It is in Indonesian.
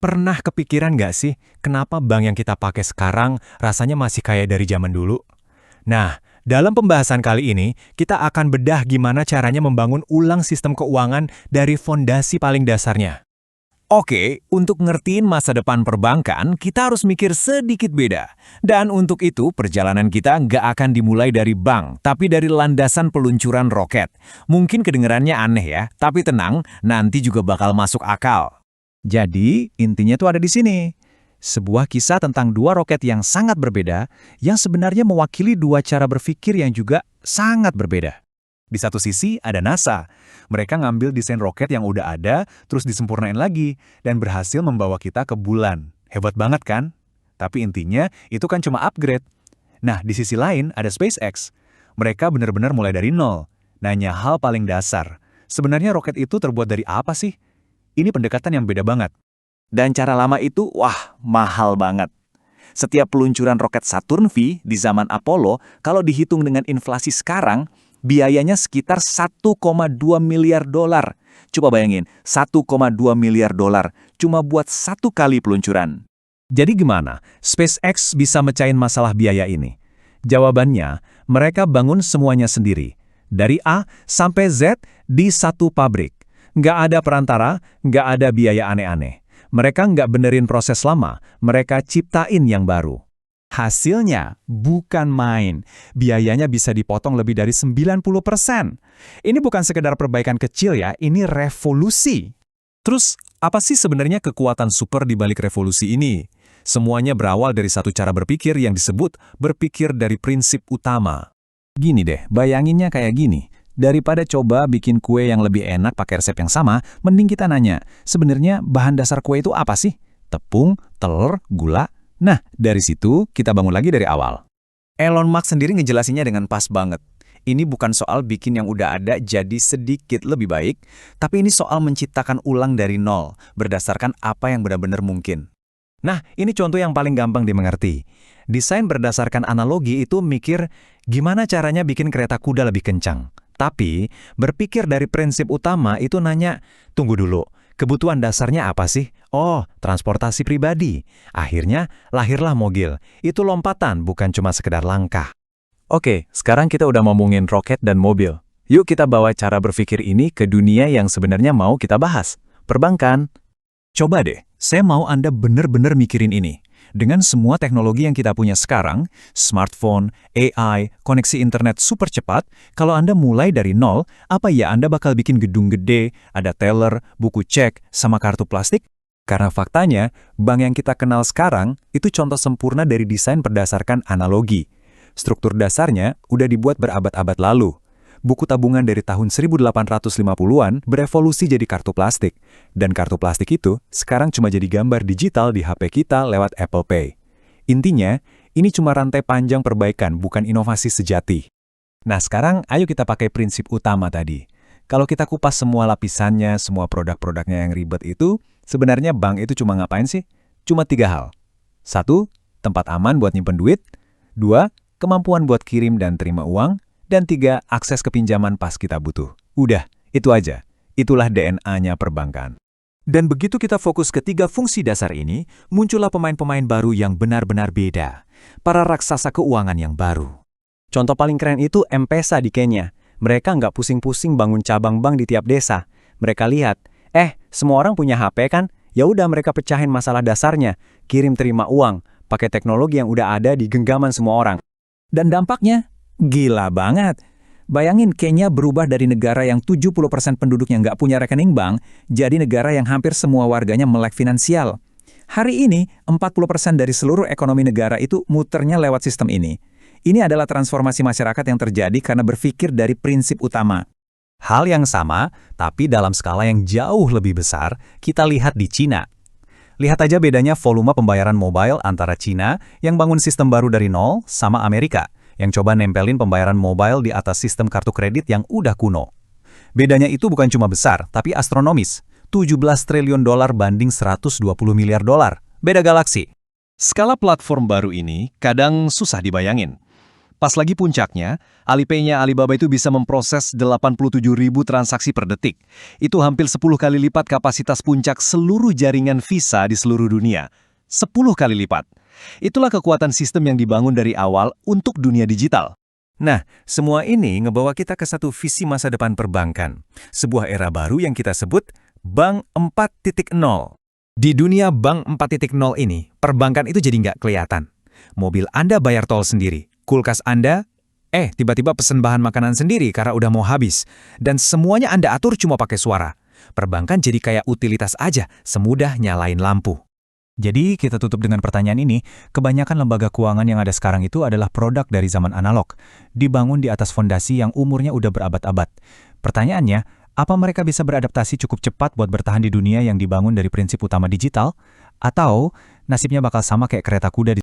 Pernah kepikiran nggak sih, kenapa bank yang kita pakai sekarang rasanya masih kayak dari zaman dulu? Nah, dalam pembahasan kali ini, kita akan bedah gimana caranya membangun ulang sistem keuangan dari fondasi paling dasarnya. Oke, untuk ngertiin masa depan perbankan, kita harus mikir sedikit beda. Dan untuk itu, perjalanan kita nggak akan dimulai dari bank, tapi dari landasan peluncuran roket. Mungkin kedengarannya aneh ya, tapi tenang, nanti juga bakal masuk akal. Jadi, intinya tuh ada di sini. Sebuah kisah tentang dua roket yang sangat berbeda, yang sebenarnya mewakili dua cara berpikir yang juga sangat berbeda. Di satu sisi ada NASA. Mereka ngambil desain roket yang udah ada, terus disempurnain lagi, dan berhasil membawa kita ke bulan. Hebat banget kan? Tapi intinya, itu kan cuma upgrade. Nah, di sisi lain ada SpaceX. Mereka benar-benar mulai dari nol. Nanya hal paling dasar. Sebenarnya roket itu terbuat dari apa sih? Ini pendekatan yang beda banget. Dan cara lama itu, wah, mahal banget. Setiap peluncuran roket Saturn V di zaman Apollo, kalau dihitung dengan inflasi sekarang, biayanya sekitar 1,2 miliar dolar. Coba bayangin, 1,2 miliar dolar cuma buat satu kali peluncuran. Jadi gimana SpaceX bisa mecahin masalah biaya ini? Jawabannya, mereka bangun semuanya sendiri. Dari A sampai Z di satu pabrik. Nggak ada perantara, nggak ada biaya aneh-aneh. Mereka nggak benerin proses lama, mereka ciptain yang baru. Hasilnya bukan main. Biayanya bisa dipotong lebih dari 90%. Ini bukan sekedar perbaikan kecil ya, ini revolusi. Terus, apa sih sebenarnya kekuatan super di balik revolusi ini? Semuanya berawal dari satu cara berpikir yang disebut berpikir dari prinsip utama. Gini deh, bayanginnya kayak gini. Daripada coba bikin kue yang lebih enak pakai resep yang sama, mending kita nanya, sebenarnya bahan dasar kue itu apa sih? Tepung, telur, gula. Nah, dari situ kita bangun lagi dari awal. Elon Musk sendiri ngejelasinnya dengan pas banget. Ini bukan soal bikin yang udah ada jadi sedikit lebih baik, tapi ini soal menciptakan ulang dari nol, berdasarkan apa yang benar-benar mungkin. Nah, ini contoh yang paling gampang dimengerti. Desain berdasarkan analogi itu mikir gimana caranya bikin kereta kuda lebih kencang. Tapi, berpikir dari prinsip utama itu nanya, tunggu dulu, kebutuhan dasarnya apa sih? Oh, transportasi pribadi. Akhirnya, lahirlah mobil. Itu lompatan, bukan cuma sekedar langkah. Oke, sekarang kita udah ngomongin roket dan mobil. Yuk kita bawa cara berpikir ini ke dunia yang sebenarnya mau kita bahas. Perbankan. Coba deh, saya mau Anda benar-benar mikirin ini. Dengan semua teknologi yang kita punya sekarang, smartphone, AI, koneksi internet super cepat, kalau Anda mulai dari nol, apa ya Anda bakal bikin gedung gede, ada teller, buku cek, sama kartu plastik? Karena faktanya, bank yang kita kenal sekarang itu contoh sempurna dari desain berdasarkan analogi. Struktur dasarnya udah dibuat berabad-abad lalu. Buku tabungan dari tahun 1850-an berevolusi jadi kartu plastik. Dan kartu plastik itu sekarang cuma jadi gambar digital di HP kita lewat Apple Pay. Intinya, ini cuma rantai panjang perbaikan, bukan inovasi sejati. Nah sekarang, ayo kita pakai prinsip utama tadi. Kalau kita kupas semua lapisannya, semua produk-produknya yang ribet itu, sebenarnya bank itu cuma ngapain sih? Cuma 3 hal. 1. Tempat aman buat nyimpen duit. 2. Kemampuan buat kirim dan terima uang. Dan 3, akses ke pinjaman pas kita butuh. Udah, itu aja. Itulah DNA-nya perbankan. Dan begitu kita fokus ke 3 fungsi dasar ini, muncullah pemain-pemain baru yang benar-benar beda. Para raksasa keuangan yang baru. Contoh paling keren itu M-Pesa di Kenya. Mereka nggak pusing-pusing bangun cabang bank di tiap desa. Mereka lihat, semua orang punya HP kan? Ya udah mereka pecahin masalah dasarnya. Kirim terima uang, pakai teknologi yang udah ada di genggaman semua orang. Dan dampaknya gila banget. Bayangin Kenya berubah dari negara yang 70% penduduknya nggak punya rekening bank, jadi negara yang hampir semua warganya melek finansial. Hari ini, 40% dari seluruh ekonomi negara itu muternya lewat sistem ini. Ini adalah transformasi masyarakat yang terjadi karena berpikir dari prinsip utama. Hal yang sama, tapi dalam skala yang jauh lebih besar, kita lihat di Cina. Lihat aja bedanya volume pembayaran mobile antara Cina yang bangun sistem baru dari nol sama Amerika yang coba nempelin pembayaran mobile di atas sistem kartu kredit yang udah kuno. Bedanya itu bukan cuma besar, tapi astronomis. 17 triliun dolar banding 120 miliar dolar. Beda galaksi. Skala platform baru ini kadang susah dibayangin. Pas lagi puncaknya, Alipay-nya Alibaba itu bisa memproses 87.000 transaksi per detik. Itu hampir 10 kali lipat kapasitas puncak seluruh jaringan Visa di seluruh dunia. 10 kali lipat. Itulah kekuatan sistem yang dibangun dari awal untuk dunia digital. Nah, semua ini ngebawa kita ke satu visi masa depan perbankan. Sebuah era baru yang kita sebut Bank 4.0. Di dunia Bank 4.0 ini, perbankan itu jadi nggak kelihatan. Mobil Anda bayar tol sendiri. Kulkas Anda, tiba-tiba pesen bahan makanan sendiri karena udah mau habis. Dan semuanya Anda atur cuma pakai suara. Perbankan jadi kayak utilitas aja, semudah nyalain lampu. Jadi kita tutup dengan pertanyaan ini, kebanyakan lembaga keuangan yang ada sekarang itu adalah produk dari zaman analog, dibangun di atas fondasi yang umurnya udah berabad-abad. Pertanyaannya, apa mereka bisa beradaptasi cukup cepat buat bertahan di dunia yang dibangun dari prinsip utama digital? Atau nasibnya bakal sama kayak kereta kuda di